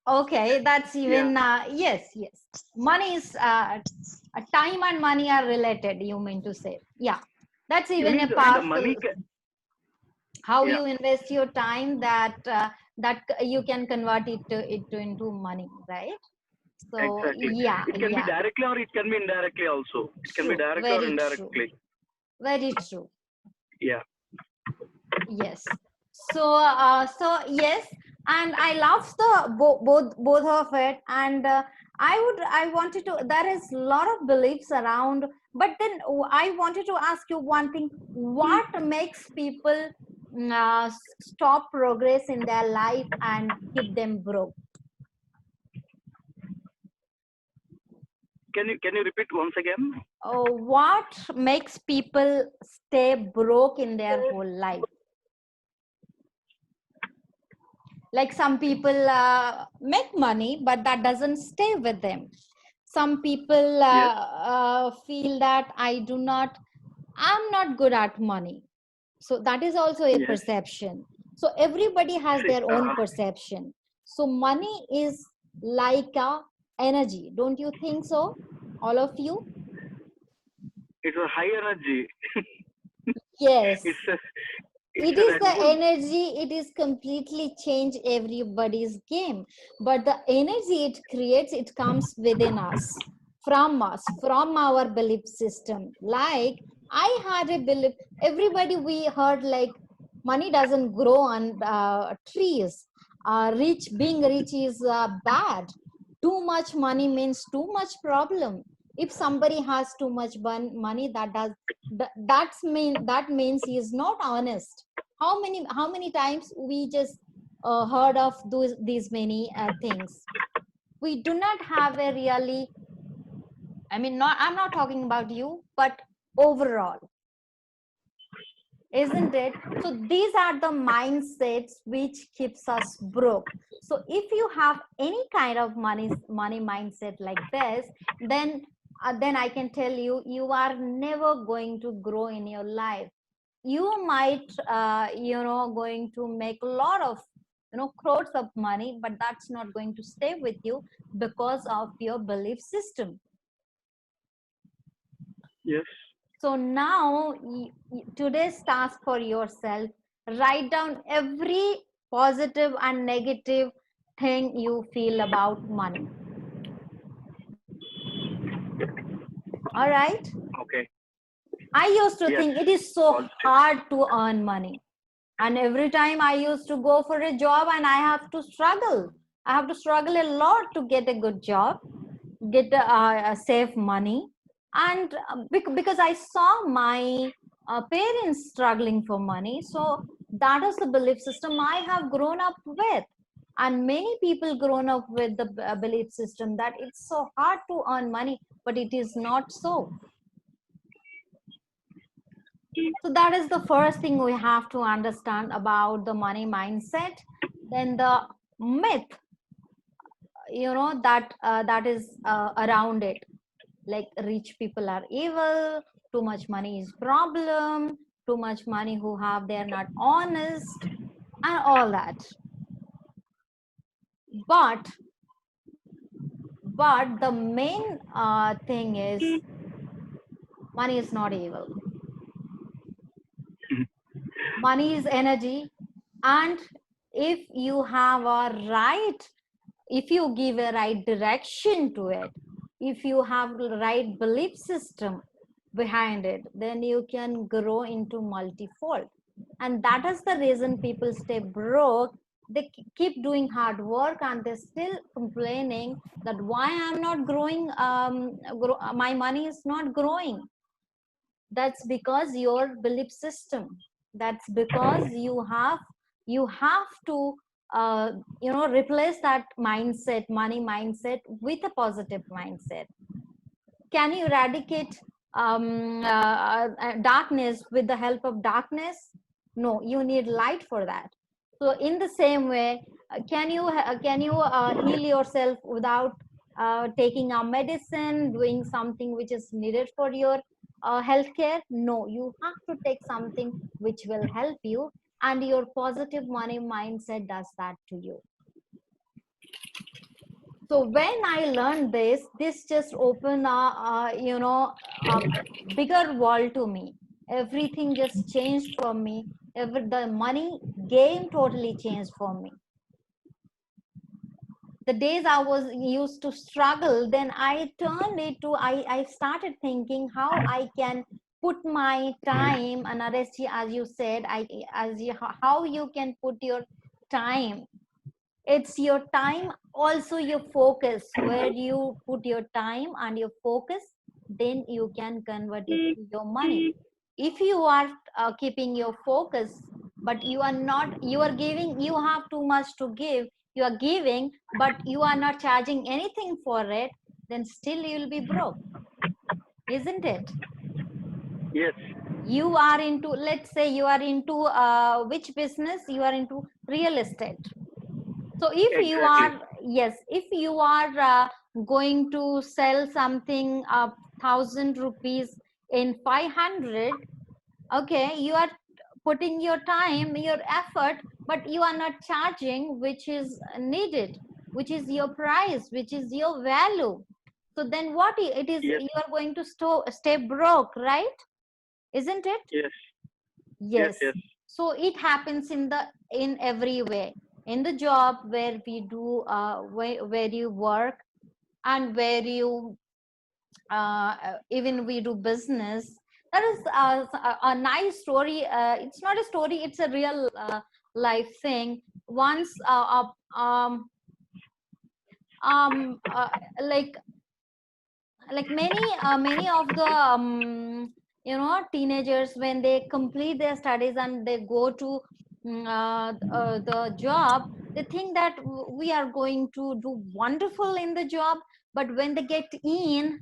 Okay, that's Yeah. even yes, yes. Money is time and money are related. You mean to say? Yeah, that's You even mean a the powerful. money? How Yeah, you invest your time, you can convert it into money, right? So exactly. yeah, It can be yeah, directly or it can be indirectly also. It can be true, directly or very true, indirectly. very true. Yeah. Yes. So yes, and I love the both of it, and I wanted to. There is a lot of beliefs around, but then I wanted to ask you one thing: what makes people stop progress in their life and keep them broke? Can you repeat once again? What makes people stay broke in their whole life? Like some people make money, but that doesn't stay with them. Some people Yes. feel that I'm not good at money. So that is also a Yes. perception. So everybody has See, their own perception. So money is like a energy. Don't you think so? All of you? it's a high energy. Yes. it's a it's It a is Red the Bull. energy, it is completely change everybody's game, but the energy it creates, it comes within us, from our belief system. Like I had a belief, everybody we heard like money doesn't grow on trees, being rich is bad, too much money means too much problem. If somebody has too much money, that means he is not honest. How many times we just heard of these many things. We do not have a really, I mean, not, I'm not talking about you, but overall, isn't it? So these are the mindsets which keeps us broke. So if you have any kind of money mindset like this, then I can tell you, you are never going to grow in your life. You might going to make a lot of crores of money, but that's not going to stay with you because of your belief system. Yes. So now today's task for yourself, write down every positive and negative thing you feel about money. All right. Okay. I used to Yes. think it is so Positive. hard to earn money, and every time I used to go for a job and I have to struggle a lot to get a good job, get save money. And because I saw my parents struggling for money, so that is the belief system I have grown up with. And many people grown up with the belief system that it's so hard to earn money, but it is not so. So that is the first thing we have to understand about the money mindset. Then the myth, that is around it, like rich people are evil, too much money is problem, too much money who have, they're not honest, and all that. But but the main thing is, money is not evil. Money is energy, and if you have a right, if you give a right direction to it, if you have the right belief system behind it, then you can grow into multifold. And that is the reason people stay broke. They keep doing hard work and they're still complaining that why I'm not growing, my money is not growing. That's because your belief system, that's because you have to replace that mindset, money mindset, with a positive mindset. Can you eradicate darkness with the help of darkness? No, you need light for that. So in the same way, can you heal yourself without taking a medicine, doing something which is needed for your healthcare? No, you have to take something which will help you, and your positive money mindset does that to you. So when I learned this just opened a bigger world to me. Everything just changed for me. The money game totally changed for me. The days I was used to struggle, then I turned it to, I started thinking how I can put my time, and RSG, as you said, how you can put your time. It's your time, also your focus. Where you put your time and your focus, then you can convert it to your money. If you are keeping your focus, but you are not, you are giving, you have too much to give, you are giving, but you are not charging anything for it, then still you will be broke, isn't it? Yes. You are into, let's say you are into which business, you are into real estate. So if you Exactly. are, yes, if you are going to sell something 1,000 rupees in 500, okay, you are putting your time, your effort, but you are not charging which is needed, which is your price, which is your value. So then what it is, Yes. you are going to stay broke, right? Isn't it? Yes. Yes. Yes. Yes. So it happens in every way. In the job where we do where you work, and where you even we do business. That is a nice story. It's not a story, it's a real life thing. Once um uh, like many of the teenagers, when they complete their studies and they go to the job, they think that we are going to do wonderful in the job. But when they get in,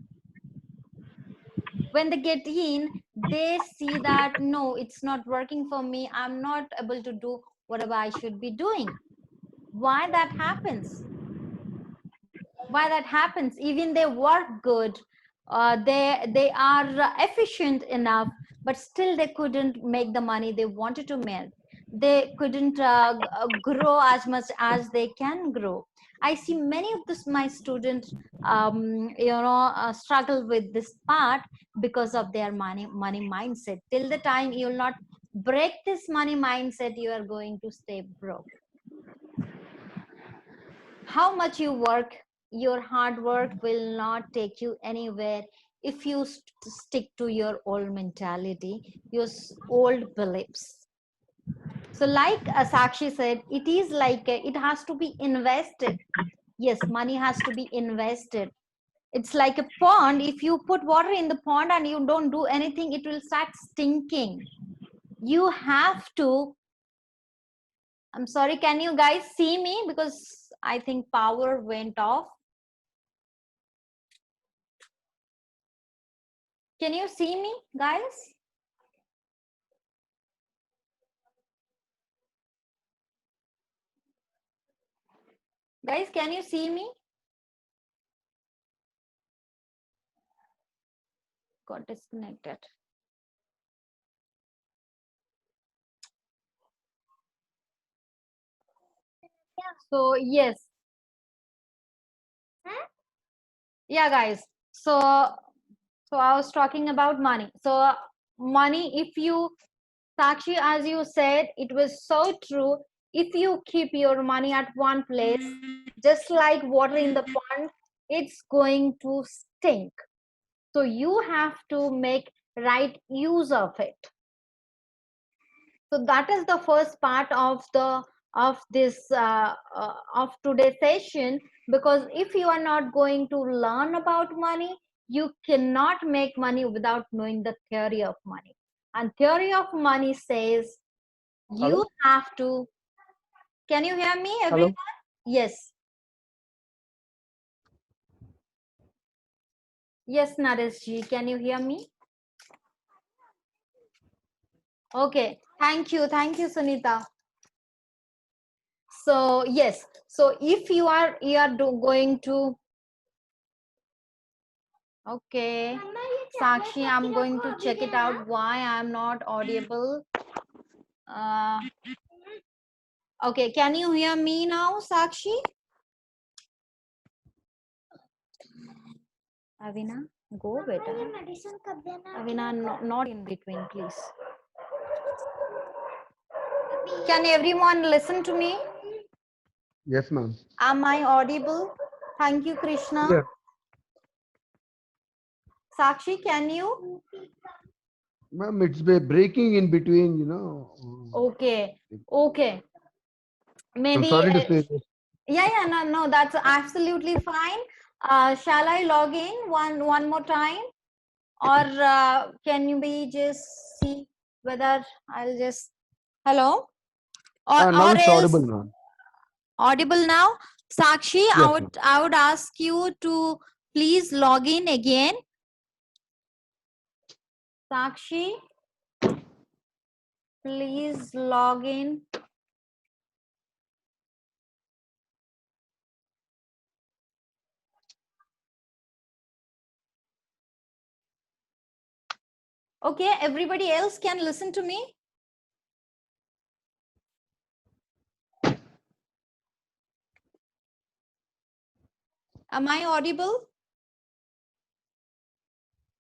they see that no, it's not working for me, I'm not able to do whatever I should be doing. Why that happens? Why that happens? Even they work good, they are efficient enough, but still they couldn't make the money they wanted to make. They couldn't grow as much as they can grow. I see many of my students struggle with this part because of their money mindset. Till the time you will not break this money mindset, you are going to stay broke. How much you work, your hard work will not take you anywhere if you stick to your old mentality, your old beliefs. So like Sakshi said, it is like it has to be invested. Yes, money has to be invested. It's like a pond. If you put water in the pond and you don't do anything, it will start stinking. You have to, I'm sorry, can you guys see me? Because I think power went off. Can you see me, guys? Guys, can you see me? Got disconnected. So yes, yeah, guys. So I was talking about money. So money, if you, Sakshi, as you said, it was so true. If you keep your money at one place, just like water in the pond, it's going to stink. So you have to make right use of it. So that is the first part of this of today's session. Because if you are not going to learn about money, you cannot make money without knowing the theory of money. And theory of money says Hello? you have to, can you hear me Hello? everyone? Yes. Yes, Naresh ji, can you hear me? Okay, thank you, Sunita. So yes, so if you are going to, okay, Sakshi, I'm going to check it out why I'm not audible. Okay, can you hear me now, Sakshi? Avina, go better. Avina, not in between, please. Can everyone listen to me? Yes, ma'am. Am I audible? Thank you, Krishna. Yeah. Sakshi, can you? Ma'am, it's breaking in between, you know. Okay. Okay. I'm Maybe. sorry to say this. Yeah. No. That's absolutely fine. Shall I log in one more time, or can you be just see whether I'll just hello Now or it's else audible, ma'am. audible now? Sakshi, Yes, ma'am. I would ask you to please log in again. Sakshi, please log in. Okay, everybody else can listen to me. Am I audible?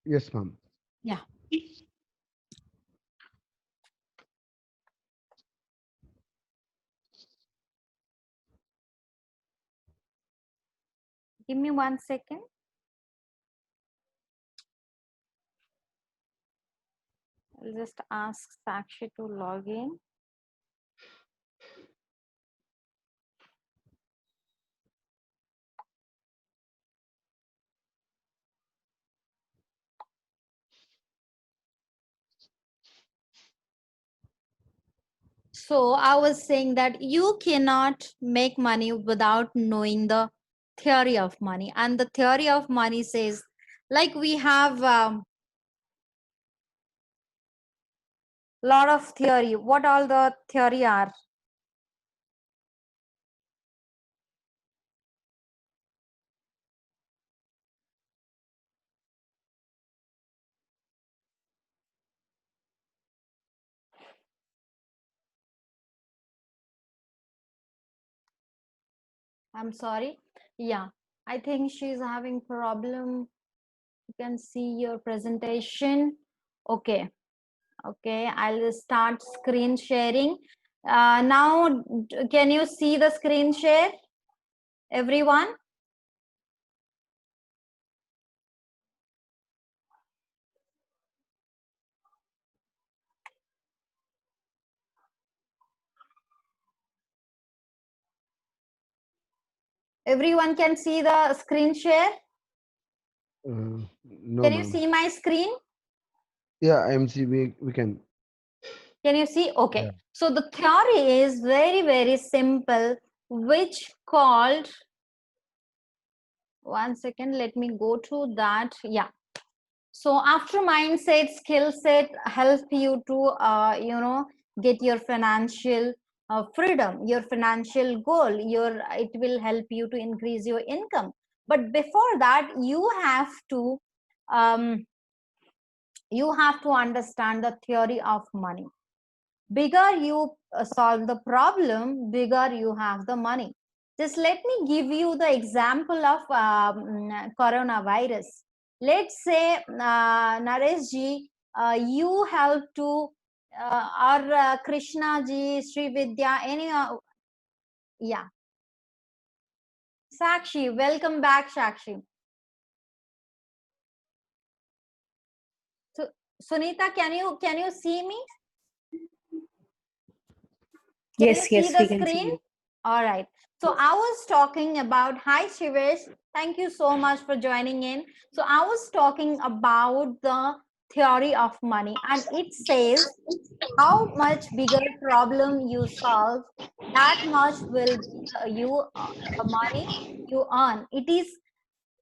Yes, ma'am. Yeah. Give me 1 second. I'll just ask Sakshi to log in. So I was saying that you cannot make money without knowing the theory of money. And the theory of money says, like we have lot of theory. What all the theory are? I'm sorry. Yeah, I think she's having problem. You can see your presentation. Okay. Okay, I'll start screen sharing. Now, can you see the screen share, everyone? Everyone can see the screen share. No, Can you ma'am. see my screen? Yeah, IMC, we can. Can you see? Okay. Yeah. So the theory is very simple, which called, 1 second, let me go to that. Yeah. So after mindset, skill set help you to, get your financial freedom, your financial goal, it will help you to increase your income. But before that, um, you have to understand the theory of money. Bigger you solve the problem, bigger you have the money. Just let me give you the example of coronavirus. Let's say, Naresh ji, you help to, or Krishna ji, Sri Vidya, yeah. Sakshi, welcome back, Sakshi. So, Sunita, can you see me? Can Yes, you see yes, the we can see screen? you. All right. So I was talking about, hi Shivesh, thank you so much for joining in. So I was talking about the theory of money, and it says how much bigger problem you solve, that much will be the money you earn. It is,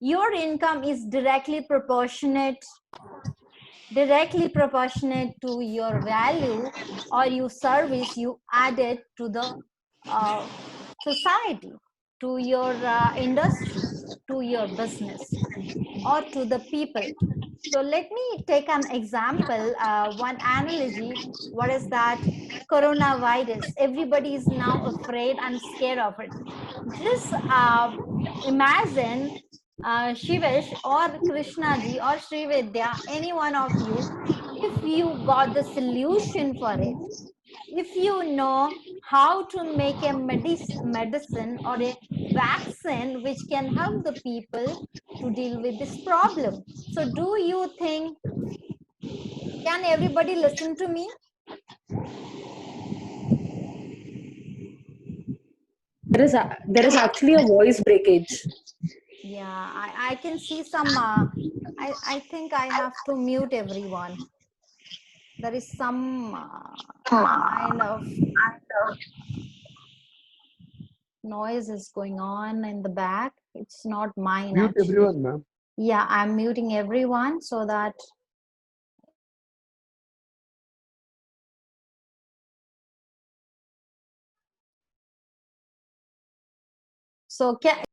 your income is directly proportionate to your value or your service you added to the uh, society, to your industry, to your business, or to the people. So let me take an example, one analogy. What is that? Coronavirus. Everybody is now afraid and scared of it. Just imagine Shivesh or Krishna ji or Sri Vidya, any one of you, if you got the solution for it, if you know how to make a medicine or a vaccine which can help the people to deal with this problem. So do you think, can everybody listen to me? There is actually a voice breakage. Yeah, I can see some, I think I have to mute everyone. There is some kind of noise is going on in the back. It's not mine Mute actually. everyone, ma'am. Yeah, I'm muting everyone so that so can